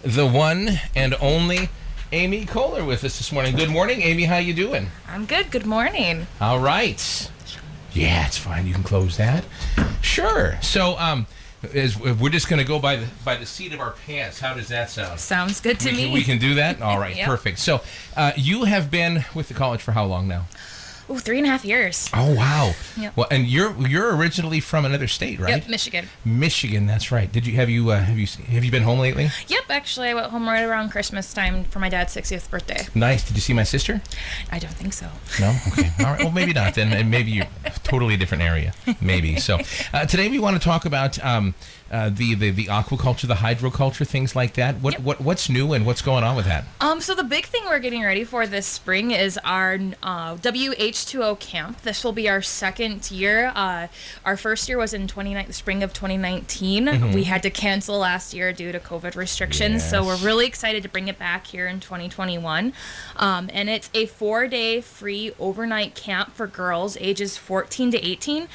the one and only Amy Kohler with us this morning. Good morning, Amy. How you doing? I'm good. Good morning. All right. Yeah, it's fine. You can close that. Sure. So, we're just going to go by the seat of our pants. How does that sound? Sounds good to me. We can do that? All right. Yep. Perfect. So, you have been with the college for how long now? Oh, 3.5 years. Oh, wow. Yep. Well, and you're originally from another state, right? Yep, Michigan. Michigan, that's right. Have you been home lately? Yep, actually, I went home right around Christmas time for my dad's 60th birthday. Nice. Did you see my sister? I don't think so. No? Okay. All right. Well, maybe not then. And maybe you're totally a different area. Maybe. So today we want to talk about the aquaculture, the hydroculture, things like that. What's new and what's going on with that? So the big thing we're getting ready for this spring is our WH20 camp. This will be our second year. Our first year was in the spring of 2019. Mm-hmm. We had to cancel last year due to COVID restrictions. Yes. So we're really excited to bring it back here in 2021. And it's a 4-day free overnight camp for girls ages 14 to 18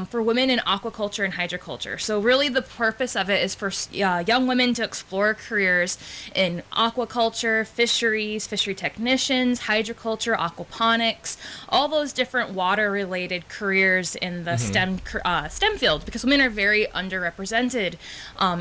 for women in aquaculture and hydroculture. So really the purpose of it is for young women to explore careers in aquaculture, fisheries, fishery technicians, hydroculture, aquaponics, all those different water-related careers in the STEM field, because women are very underrepresented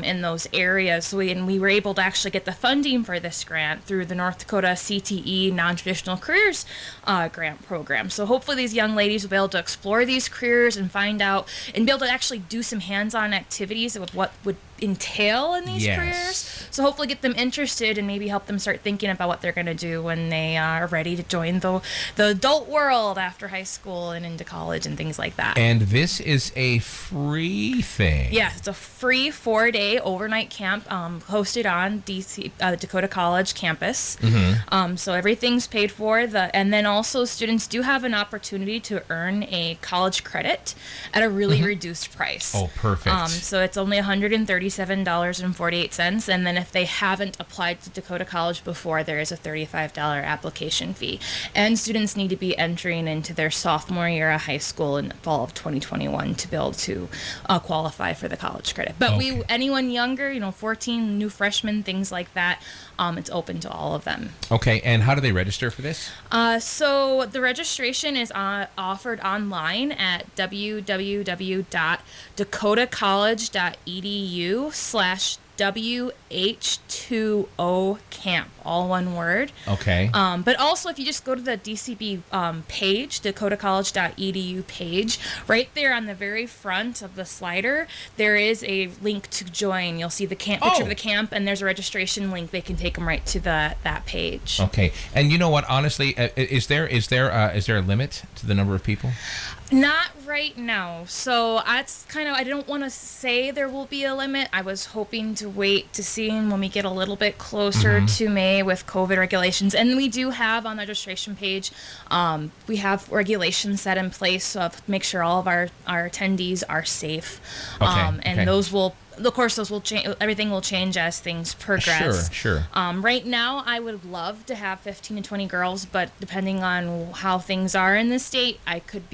in those areas. So we were able to actually get the funding for this grant through the North Dakota CTE Non-Traditional Careers grant program. So hopefully these young ladies will be able to explore these careers and find out and be able to actually do some hands-on activities with what would entail in these careers. So hopefully get them interested and maybe help them start thinking about what they're going to do when they are ready to join the adult world after high school and into college and things like that. And this is a free thing. Yeah, it's a free 4-day overnight camp hosted on Dakota College campus. Mm-hmm. So everything's paid for. And then also students do have an opportunity to earn a college credit at a really reduced price. Oh, perfect. So it's only $137.48, and then if they haven't applied to Dakota College before, there is a $35 application fee. And students need to be entering into their sophomore year of high school in the fall of 2021 to be able to qualify for the college credit. But anyone younger, 14, new freshmen, things like that, it's open to all of them. Okay, and how do they register for this? So the registration is offered online at www.dakotacollege.edu/WH20 camp, all one word. Okay. But also, if you just go to the DCB page, dakotacollege.edu page, right there on the very front of the slider, there is a link to join. You'll see the picture of the camp, and there's a registration link. They can take them right to that page. Okay. And you know what? Honestly, is there a limit to the number of people? Not right now. So that's I don't want to say there will be a limit. I was hoping to wait to see when we get a little bit closer to May with COVID regulations. And we do have on the registration page, we have regulations set in place to make sure all of our attendees are safe. Those will, of course, change. Everything will change as things progress. Sure. Right now, I would love to have 15 to 20 girls, but depending on how things are in the state, I could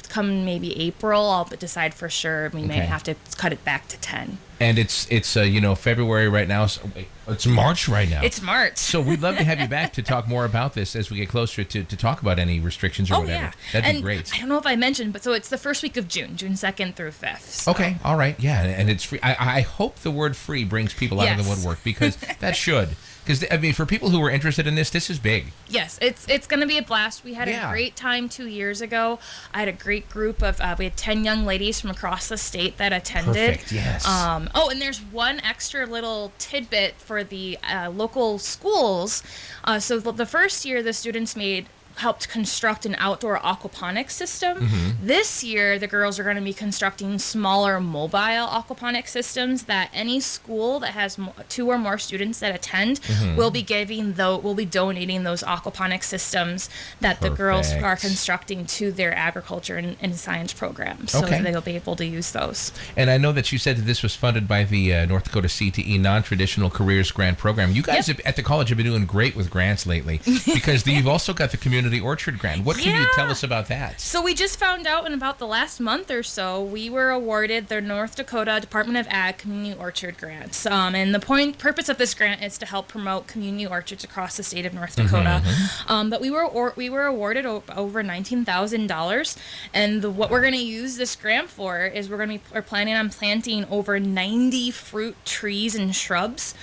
come maybe April. I'll decide for sure. We may have to cut it back to 10. And it's February right now. So it's March right now. It's March. So we'd love to have you back to talk more about this as we get closer to talk about any restrictions or whatever. Yeah. That'd be great. I don't know if I mentioned, but so it's the first week of June 2nd through 5th. So. Okay, all right, yeah, and it's free. I hope the word free brings people out of the woodwork, because that should. Because, for people who are interested in this is big. Yes, it's going to be a blast. We had a great time 2 years ago. I had a great group of, we had 10 young ladies from across the state that attended. Perfect, yes. And there's one extra little tidbit for the local schools. So the first year, the students helped construct an outdoor aquaponics system. This year, the girls are going to be constructing smaller mobile aquaponics systems that any school that has 2 or more students that attend will be donating those aquaponics systems that the girls are constructing to their agriculture and science programs. So they'll be able to use those. And I know that you said that this was funded by the North Dakota CTE Non-Traditional Careers Grant Program. You guys at the college have been doing great with grants lately, because you've also got the community Community Orchard Grant. What can you tell us about that? So we just found out in about the last month or so, we were awarded the North Dakota Department of Ag Community Orchard Grants. And the purpose of this grant is to help promote community orchards across the state of North Dakota. But we were awarded over $19,000, and what we're going to use this grant for is we're planning on planting over 90 fruit trees and shrubs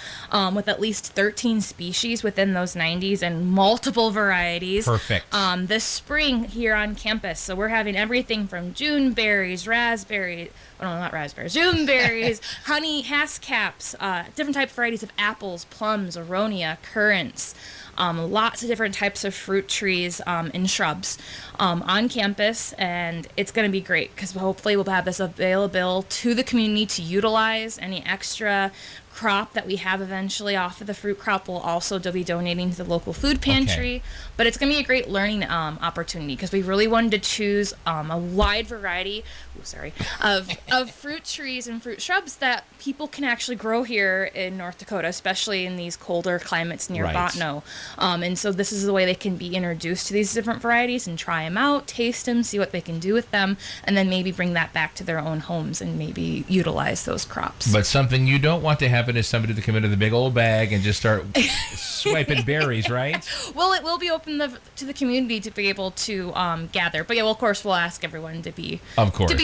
with at least 13 species within those 90s and multiple varieties. Perfect. This spring here on campus. So we're having everything from June berries, raspberries, June berries, honey, haskcaps, different type of varieties of apples, plums, aronia, currants, lots of different types of fruit trees and shrubs on campus, and it's going to be great because hopefully we'll have this available to the community to utilize. Any extra crop that we have eventually off of the fruit crop will also be donating to the local food pantry. Okay. But it's going to be a great learning opportunity because we really wanted to choose a wide variety of fruit trees and fruit shrubs that people can actually grow here in North Dakota, especially in these colder climates near Botno. And so this is the way they can be introduced to these different varieties and try them out, taste them, see what they can do with them, and then maybe bring that back to their own homes and maybe utilize those crops. But something you don't want to happen is somebody to come into the big old bag and just start swiping berries, right? Well, it will be open to the community to be able to gather. But yeah, well, of course, we'll ask everyone to be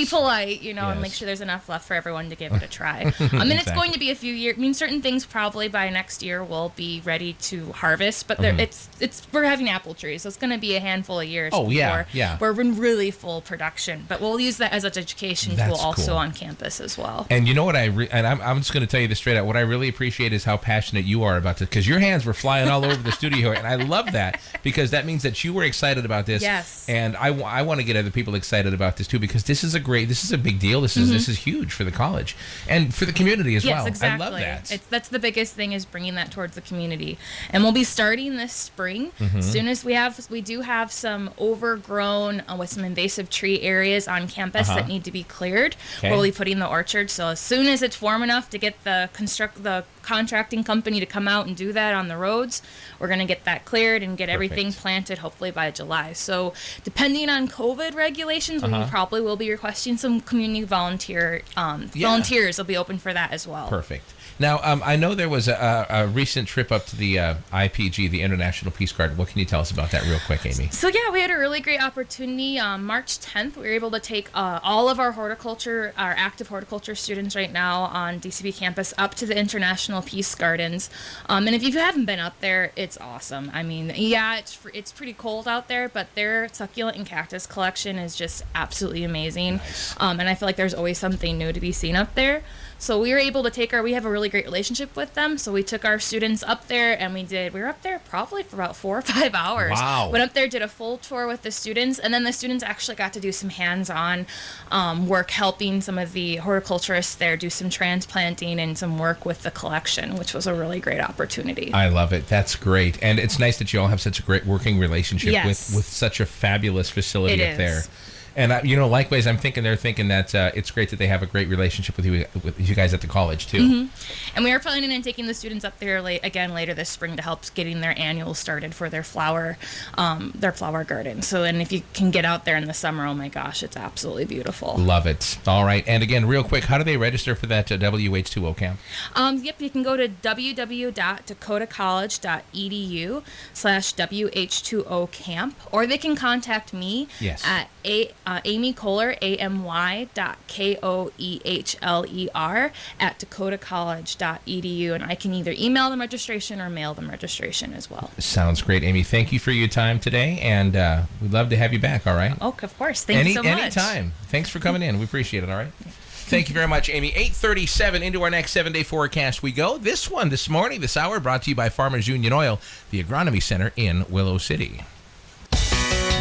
polite, and make sure there's enough left for everyone to give it a try. And it's going to be a few years. I mean, certain things probably by next year will be ready to harvest, but we're having apple trees, so it's going to be a handful of years before we're in really full production. But we'll use that as an education tool also on campus as well. And you know what I'm just going to tell you this straight out. What I really appreciate is how passionate you are about this, because your hands were flying all over the studio, and I love that because that means that you were excited about this. Yes. And I want to get other people excited about this too, because this is a big deal. This is huge for the college and for the community as well. Exactly. I love that. That's the biggest thing, is bringing that towards the community. And we'll be starting this spring. As soon as we do have some overgrown with some invasive tree areas on campus that need to be cleared. Okay. We'll be putting the orchard. So as soon as it's warm enough to get the contracting company to come out and do that on the roads, we're going to get that cleared and get everything planted hopefully by July. So depending on COVID regulations, we probably will be requesting some community volunteers will be open for that as well. Perfect. Now, I know there was a recent trip up to the IPG, the International Peace Garden. What can you tell us about that real quick, Amy? So, yeah, we had a really great opportunity. March 10th, we were able to take all of our active horticulture students right now on DCB campus up to the International Peace Gardens. And if you haven't been up there, it's awesome. I mean, it's pretty cold out there, but their succulent and cactus collection is just absolutely amazing. Nice. And I feel like there's always something new to be seen up there. So we were able to we have a really great relationship with them. So we took our students up there, and we were up there probably for about 4 or 5 hours. Wow. Went up there, did a full tour with the students, and then the students actually got to do some hands-on work, helping some of the horticulturists there do some transplanting and some work with the collection, which was a really great opportunity. I love it. That's great. And it's nice that you all have such a great working relationship with such a fabulous facility up there. And likewise, they're thinking that it's great that they have a great relationship with you guys at the college too. Mm-hmm. And we are planning on taking the students up there later this spring to help getting their annual started for their flower garden. So, and if you can get out there in the summer, oh my gosh, it's absolutely beautiful. Love it. All right. And again, real quick, how do they register for that WH20 camp? You can go to www.dakotacollege.edu/WH20 camp, or they can contact me at Amy Kohler, amy.koehler@dakotacollege.edu, and I can either email them registration or mail them registration as well. Sounds great, Amy. Thank you for your time today, and we'd love to have you back, all right? Oh, of course. Thank you so much. Anytime. Thanks for coming in. We appreciate it, all right? Thank you very much, Amy. 8:37 into our next 7-day forecast we go. This morning, this hour, brought to you by Farmers Union Oil, the Agronomy Center in Willow City.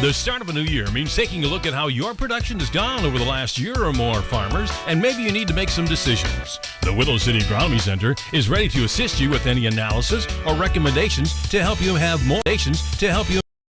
The start of a new year means taking a look at how your production has gone over the last year or more, farmers, and maybe you need to make some decisions. The Willow City Agronomy Center is ready to assist you with any analysis or recommendations to help you have more